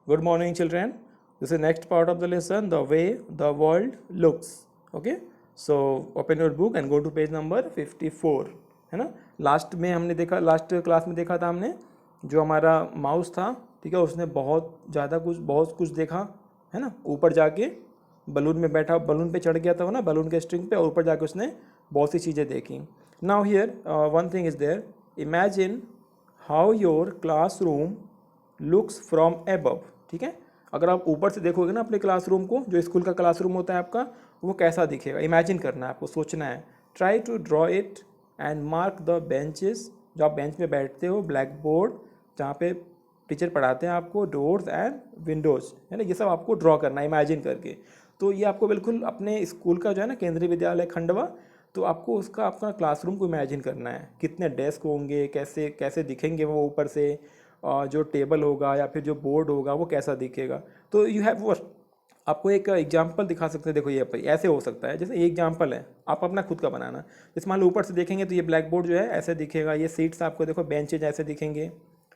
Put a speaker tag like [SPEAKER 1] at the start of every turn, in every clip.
[SPEAKER 1] Good morning, children. This is next part of the lesson, the way the world looks. Okay, so open your book and go to page number 54. है ना, last में हमने देखा, last class में देखा था हमने, जो हमारा माउस था, ठीक है, उसने बहुत कुछ देखा, है ना, ऊपर जाके बलून में बैठा, बलून पे चढ़ गया था वो ना, बलून के स्ट्रिंग पे, और ऊपर जाके उसने बहुत सी चीज़ें देखी. Now here one thing is there, imagine how your classroom looks from above. ठीक है, अगर आप ऊपर से देखोगे ना अपने क्लासरूम को, जो स्कूल का क्लासरूम होता है आपका, वो कैसा दिखेगा, इमेजिन करना है आपको, सोचना है. Try to draw it and mark the benches, जो आप बेंच में बैठते हो, ब्लैक बोर्ड जहाँ पे टीचर पढ़ाते हैं आपको, डोर्स एंड विंडोज़, है ना, ये सब आपको ड्रॉ करना है इमेजिन करके. तो ये आपको बिल्कुल अपने स्कूल का जो है ना, केंद्रीय विद्यालय खंडवा, तो आपको उसका अपना क्लासरूम को इमेजिन करना है, कितने डेस्क होंगे, कैसे कैसे दिखेंगे वो ऊपर से, जो टेबल होगा या फिर जो बोर्ड होगा वो कैसा दिखेगा. तो यू हैव वो, आपको एक एग्जांपल दिखा सकते हैं. देखो ये ऐसे हो सकता है, जैसे ये एग्जांपल है, आप अपना खुद का बनाना. जैसे मान लो ऊपर से देखेंगे तो ये ब्लैक बोर्ड जो है ऐसे दिखेगा, ये सीट्स आपको देखो, बेंचेज ऐसे दिखेंगे.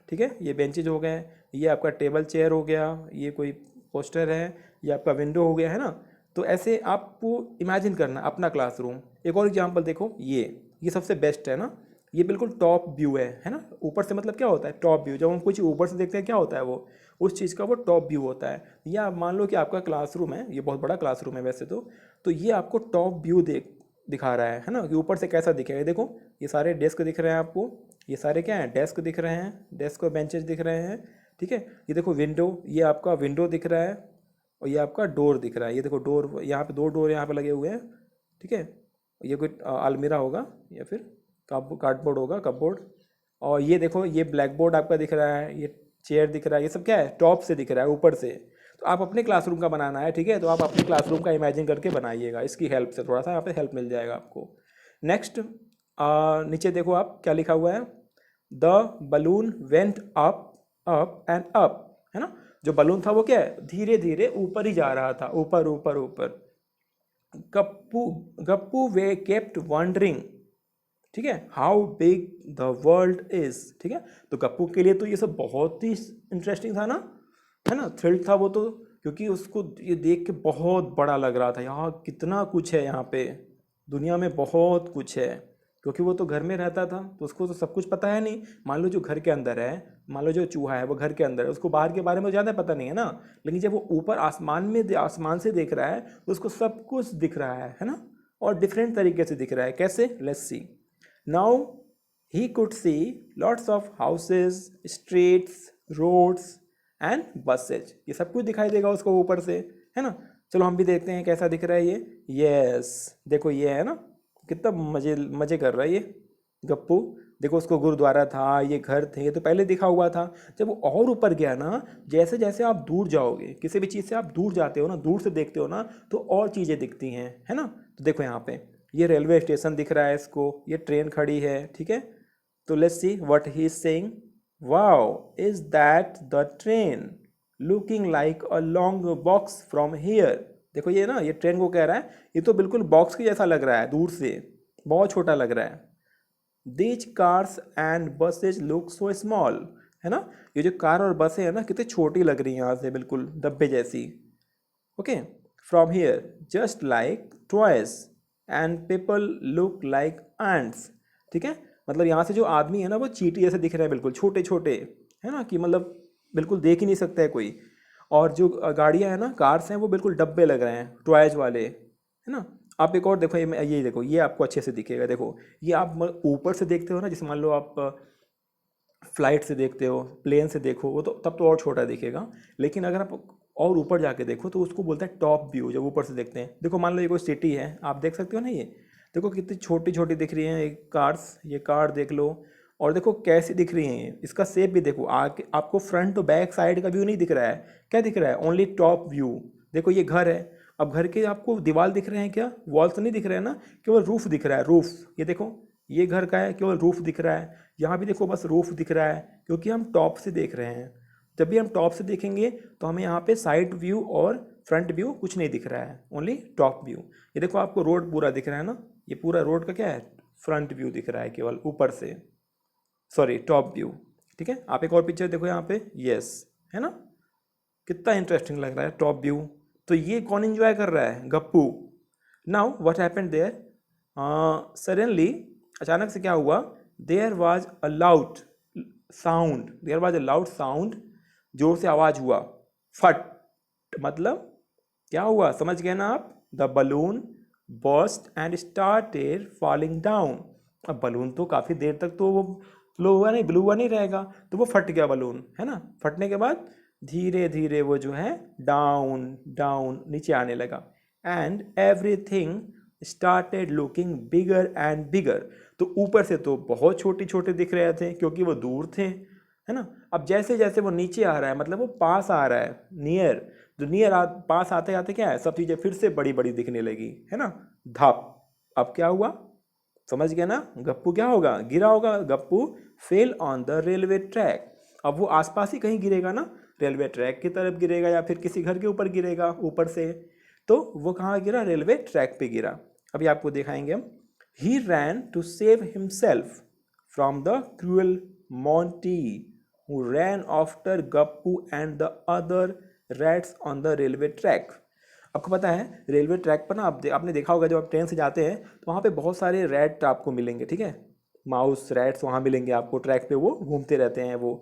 [SPEAKER 1] ठीक है, ये बेंचेज हो गए, ये आपका टेबल चेयर हो गया, ये कोई पोस्टर है, ये आपका विंडो हो गया, है ना. तो ऐसे आपको इमेजिन करना अपना क्लासरूम. एक और एग्जांपल देखो, ये सबसे बेस्ट है ना, ये बिल्कुल टॉप व्यू है ना. ऊपर से मतलब क्या होता है, टॉप व्यू. जब हम कुछ ऊपर से देखते हैं क्या होता है, वो उस चीज़ का वो टॉप व्यू होता है. या आप मान लो कि आपका क्लासरूम है, ये बहुत बड़ा क्लासरूम है वैसे तो ये आपको टॉप व्यू दिखा रहा है ना, कि ऊपर से कैसा दिखेगा. देखो ये सारे डेस्क दिख रहे हैं आपको, ये सारे क्या हैं, डेस्क दिख रहे हैं, डेस्क और बेंचेस दिख रहे हैं. ठीक है, ये देखो विंडो, ये आपका विंडो दिख रहा है, और ये आपका डोर दिख रहा है. ये देखो डोर, यहाँ पे 2 डोर यहाँ पे लगे हुए हैं. ठीक है, ये कोई अलमीरा होगा या फिर कार्डबोर्ड होगा, कपबोर्ड. और ये देखो, ये ब्लैक बोर्ड आपका दिख रहा है, ये चेयर दिख रहा है, ये सब क्या है, टॉप से दिख रहा है, ऊपर से. तो आप अपने क्लासरूम का बनाना है. ठीक है, तो आप अपने क्लासरूम का इमेजिन करके बनाइएगा, इसकी हेल्प से थोड़ा सा यहाँ पे हेल्प मिल जाएगा आपको. नेक्स्ट, नीचे देखो आप क्या लिखा हुआ है, the balloon went up up and up, है ना. जो बलून था वो क्या है, धीरे धीरे ऊपर ही जा रहा था, ऊपर ऊपर ऊपर. गप्पू गप्पू वे केप्ट वंडरिंग. ठीक है, how big the world is. ठीक है, तो गप्पू के लिए तो ये सब बहुत ही इंटरेस्टिंग था ना, है ना, थ्रिल्ड था वो तो, क्योंकि उसको ये देख के बहुत बड़ा लग रहा था, यहाँ कितना कुछ है, यहाँ पे दुनिया में बहुत कुछ है. क्योंकि वो तो घर में रहता था, तो उसको तो सब कुछ पता है नहीं. मान लो जो घर के अंदर है, मान लो जो चूहा है वो घर के अंदर है, उसको बाहर के बारे में ज़्यादा पता नहीं है ना. लेकिन जब वो ऊपर आसमान से देख रहा है, तो उसको सब कुछ दिख रहा है ना, और डिफरेंट तरीके से दिख रहा है. कैसे, let's see. Now he could see lots of houses, streets, roads and buses. ये सब कुछ दिखाई देगा उसको ऊपर से, है ना. चलो हम भी देखते हैं कैसा दिख रहा है ये. यस, देखो ये है ना, कितना मजे मजे कर रहा है ये गप्पू. देखो उसको गुरुद्वारा था, ये घर थे, ये तो पहले दिखा हुआ था. जब वो और ऊपर गया ना, जैसे जैसे आप दूर जाओगे, किसी भी चीज़ से आप दूर जाते हो ना, दूर से देखते हो ना, तो और चीज़ें दिखती हैं, है ना. तो देखो यहाँ पे ये रेलवे स्टेशन दिख रहा है इसको, ये ट्रेन खड़ी है. ठीक है, तो let's see what he is saying. Wow, is that the train looking like a long box from here. देखो ये ना, ये ट्रेन को कह रहा है, ये तो बिल्कुल बॉक्स के जैसा लग रहा है, दूर से बहुत छोटा लग रहा है. These cars and buses look so small, है ना. ये जो कार और बसें हैं ना, कितनी छोटी लग रही हैं यहाँ से, बिल्कुल डब्बे जैसी. Okay, from here just like toys and people look like ants. ठीक है, मतलब यहाँ से जो आदमी है ना, वो चींटी जैसे दिख रहे हैं, बिल्कुल छोटे छोटे, है ना, कि मतलब बिल्कुल देख ही नहीं सकता है कोई. और जो गाड़ियाँ हैं ना, कार्स हैं, वो बिल्कुल डब्बे लग रहे हैं, टॉयज वाले, है ना. आप एक और देखो, ये देखो, ये आपको अच्छे से दिखेगा. देखो ये आप ऊपर से देखते हो ना, जैसे मान लो आप फ्लाइट से देखते हो, प्लेन से देखो, वो तो तब तो और छोटा दिखेगा. लेकिन अगर आप और ऊपर जाके देखो, तो उसको बोलते हैं टॉप व्यू, जब ऊपर से देखते हैं. देखो मान लो ये कोई सिटी है, आप देख सकते हो ना, ये देखो कितनी छोटी छोटी दिख रही हैं एक कार्स, ये कार देख लो. और देखो कैसी दिख रही हैं ये, इसका शेप भी देखो, आगे आपको फ्रंट तो बैक साइड का व्यू नहीं दिख रहा है. क्या दिख रहा है, ओनली टॉप व्यू. देखो ये घर है, अब घर के आपको दीवार दिख रहे हैं क्या, वॉल्स नहीं दिख रहे हैं ना, केवल रूफ दिख रहा है, रूफ. ये देखो ये घर का है, केवल रूफ दिख रहा है. यहाँ भी देखो बस रूफ दिख रहा है, क्योंकि हम टॉप से देख रहे हैं. जब भी हम टॉप से देखेंगे तो हमें यहाँ पे साइड व्यू और फ्रंट व्यू कुछ नहीं दिख रहा है, ओनली टॉप व्यू. ये देखो आपको रोड पूरा दिख रहा है ना, ये पूरा रोड का क्या है, फ्रंट व्यू दिख रहा है केवल ऊपर से, सॉरी टॉप व्यू. ठीक है, आप एक और पिक्चर देखो यहाँ पे. यस, है ना, कितना इंटरेस्टिंग लग रहा है टॉप व्यू। तो ये कौन एंजॉय कर रहा है? Gappu. Now what happened there, suddenly अचानक से क्या हुआ, there was a loud sound, there was a loud sound, जोर से आवाज हुआ, फट, मतलब क्या हुआ समझ गए ना आप? The balloon burst and started falling down. अब बलून तो काफ़ी देर तक तो वो फ्लो हुआ नहीं, ब्लू हुआ नहीं रहेगा, तो वो फट गया बलून, है ना। फटने के बाद धीरे धीरे वो जो है डाउन डाउन नीचे आने लगा, and everything started looking bigger and bigger. तो ऊपर से तो बहुत छोटे छोटे दिख रहे थे क्योंकि वो दूर थे, है ना। अब जैसे जैसे वो नीचे आ रहा है, मतलब वो पास आ रहा है, नियर, जो पास आते आते क्या है, सब चीज़ें फिर से बड़ी बड़ी दिखने लगी, है ना। धप। अब क्या हुआ समझ गया ना? गप्पू क्या होगा? गिरा होगा। Gappu fail on the railway track. अब वो आसपास ही कहीं गिरेगा ना, रेलवे ट्रैक की तरफ गिरेगा या फिर किसी घर के ऊपर गिरेगा ऊपर से। तो वो कहाँ गिरा? रेलवे ट्रैक पे गिरा। अभी आपको दिखाएंगे हम। He ran to save himself from the cruel Monty who ran after Gappu and the other rats on the railway track। आपको पता है रेलवे ट्रैक पर ना, आपने देखा होगा जब आप ट्रेन से जाते हैं तो वहाँ पे बहुत सारे रैट आपको मिलेंगे, ठीक है, माउस रैट्स वहाँ मिलेंगे आपको, ट्रैक पे वो घूमते रहते हैं वो,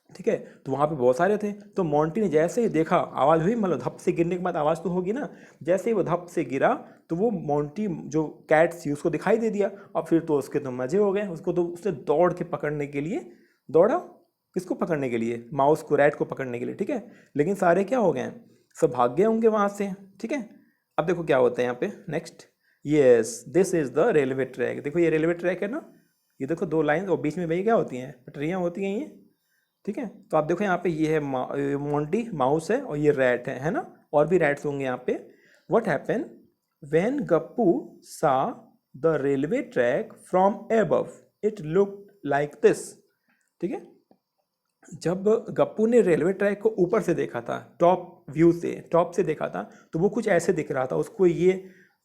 [SPEAKER 1] ठीक है। तो वहाँ पे बहुत सारे थे। तो मोंटी ने जैसे ही देखा, आवाज़ हुई, मतलब धप से गिरने के बाद आवाज़ तो होगी ना, जैसे ही वो धप से गिरा तो वो मोंटी जो कैट थी उसको दिखाई दे दिया, और फिर तो उसके तो मज़े हो गए, उसको तो उसने दौड़ के पकड़ने के लिए दौड़ा। किसको पकड़ने के लिए? माउस को, रैट को पकड़ने के लिए, ठीक है। लेकिन सारे क्या हो गए, सब भाग गए होंगे वहाँ से, ठीक है। अब देखो क्या होता है यहाँ पे next. Yes, this is the railway track. देखो ये रेलवे ट्रैक है ना, ये देखो दो लाइन और बीच में भाई क्या होती हैं? पटरियाँ होती हैं ये, ठीक है। तो आप देखो यहाँ पे ये है मोंटी माउस है और ये रैट है ना, और भी रैट्स होंगे यहाँ पे। व्हाट हैपन व्हेन गप्पू सा the railway track from above, it look like this, ठीक है। जब गप्पू ने रेलवे ट्रैक को ऊपर से देखा था, टॉप व्यू से, टॉप से देखा था, तो वो कुछ ऐसे दिख रहा था उसको। ये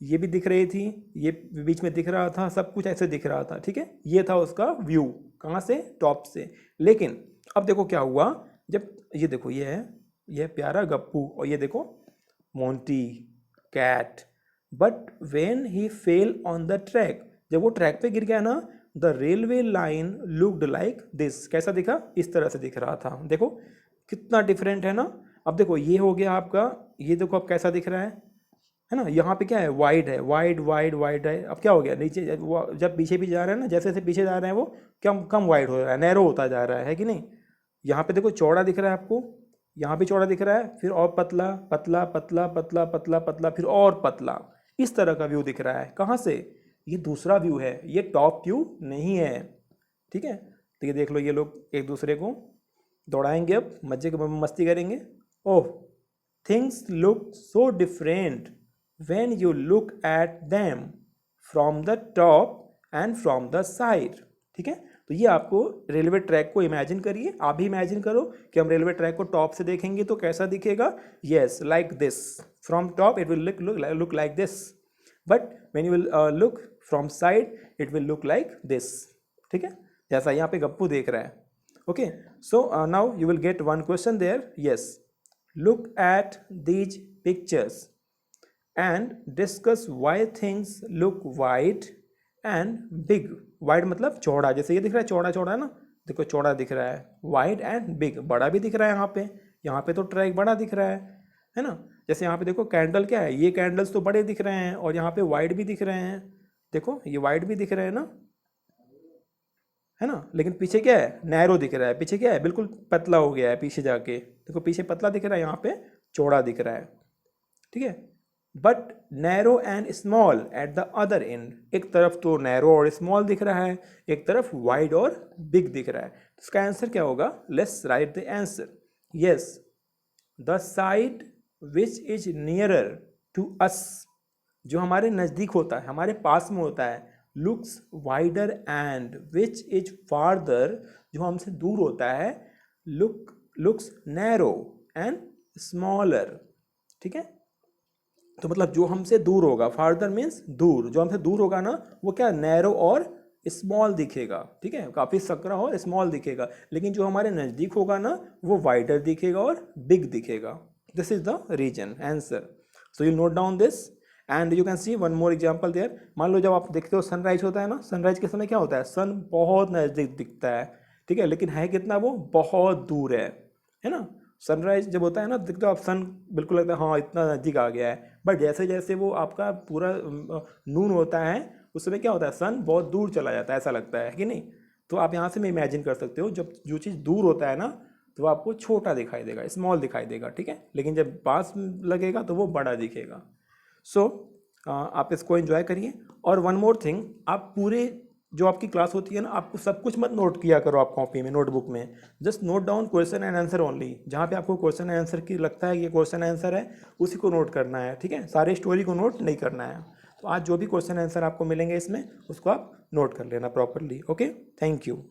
[SPEAKER 1] भी दिख रही थी, ये बीच में दिख रहा था, सब कुछ ऐसे दिख रहा था, ठीक है। ये था उसका व्यू, कहाँ से? टॉप से। लेकिन अब देखो क्या हुआ, जब ये देखो ये है, ये प्यारा गप्पू, और ये देखो Monty cat. But when he fell on the track, जब वो ट्रैक पे गिर गया ना, the railway line looked like this. कैसा दिखा? इस तरह से दिख रहा था। देखो कितना डिफरेंट है ना। अब देखो ये हो गया आपका, ये देखो अब कैसा दिख रहा है ना। यहाँ पे क्या है? वाइड है, वाइड वाइड वाइड है। अब क्या हो गया नीचे, जब पीछे भी जा रहे हैं ना, जैसे जैसे पीछे जा रहे हैं वो कम कम वाइड हो रहा है, नैरो होता जा रहा है कि नहीं। यहाँ पे देखो चौड़ा दिख रहा है आपको, यहाँ भी चौड़ा दिख रहा है, फिर और पतला पतला पतला पतला पतला पतला, फिर और पतला। इस तरह का व्यू दिख रहा है। कहाँ से? ये दूसरा व्यू है, ये टॉप व्यू नहीं है, ठीक है। तो ये देख लो, ये लोग एक दूसरे को दौड़ाएंगे, अब मजे मस्ती करेंगे। Oh, things look so different when you look at them from the top and from the side, ठीक है। तो ये आपको रेलवे ट्रैक को इमेजिन करिए, आप भी इमेजिन करो कि हम रेलवे ट्रैक को टॉप से देखेंगे तो कैसा दिखेगा। Yes, like this, from top it will look like this, but when you will look from side it will look like this, ठीक है, जैसा यहाँ पे गप्पू देख रहा है। Okay, so now you will get one question there. Yes, look at these pictures and discuss why things look wide and big. Wide मतलब चौड़ा, जैसे ये दिख रहा है चौड़ा चौड़ा ना, देखो चौड़ा दिख रहा है, वाइड एंड बिग, बड़ा भी दिख रहा है यहाँ पे तो ट्रैक बड़ा दिख रहा है ना। जैसे यहाँ पे देखो कैंडल क्या है, ये कैंडल्स तो बड़े दिख रहे हैं, और यहाँ पे वाइड भी दिख रहे हैं, देखो ये वाइड भी दिख रहे हैं ना, है ना। लेकिन पीछे क्या है? नैरो दिख रहा है। पीछे क्या है? बिल्कुल पतला हो गया है पीछे जाके, देखो पीछे पतला दिख रहा है, यहाँ पे चौड़ा दिख रहा है, ठीक है। But narrow and small at the other and, एक तरफ तो नैरो और स्मॉल दिख रहा है, एक तरफ वाइड और बिग दिख रहा है। इसका आंसर क्या होगा? Let's write the answer. Yes, the side which is nearer to us, जो हमारे नज़दीक होता है, हमारे पास में होता है, looks wider, and which is farther, जो हमसे दूर होता है, लुक्स नैरो एंड स्मॉलर, ठीक है। तो मतलब जो हमसे दूर होगा, फार्दर मीन्स दूर, जो हमसे दूर होगा ना वो क्या? नैरो और स्मॉल दिखेगा, ठीक है, काफ़ी सकरा और स्मॉल दिखेगा, लेकिन जो हमारे नज़दीक होगा ना वो वाइडर दिखेगा और बिग दिखेगा। This is the reason answer. So you note down this and you can see one more example there. मान लो जब आप देखते हो सनराइज होता है ना, सनराइज के समय क्या होता है, सन बहुत नज़दीक दिखता है, ठीक है, लेकिन है कितना, वो बहुत दूर है ना। सनराइज जब होता है ना, दिखते हो आप सन, बिल्कुल लगता है हाँ इतना नज़दीक आ गया है, बट जैसे जैसे वो आपका पूरा नून होता है उस समय क्या होता है, सन बहुत दूर चला जाता है, ऐसा लगता है कि नहीं। तो आप यहाँ से मैं इमेजिन कर सकते हो, जब जो चीज़ दूर होता है ना तो आपको छोटा दिखाई देगा, स्मॉल दिखाई देगा, ठीक है, लेकिन जब पास लगेगा तो वो बड़ा दिखेगा। सो आप इसको एंजॉय करिए। और वन मोर थिंग, आप पूरे जो आपकी क्लास होती है ना, आपको सब कुछ मत नोट किया करो आप कॉपी में, नोटबुक में, just note down question and answer only. जहाँ पे आपको क्वेश्चन एंड आंसर की लगता है कि ये क्वेश्चन आंसर है, उसी को नोट करना है, ठीक है, सारे स्टोरी को नोट नहीं करना है। तो आज जो भी क्वेश्चन आंसर आपको मिलेंगे इसमें, उसको आप नोट कर लेना प्रॉपरली। Okay, thank you.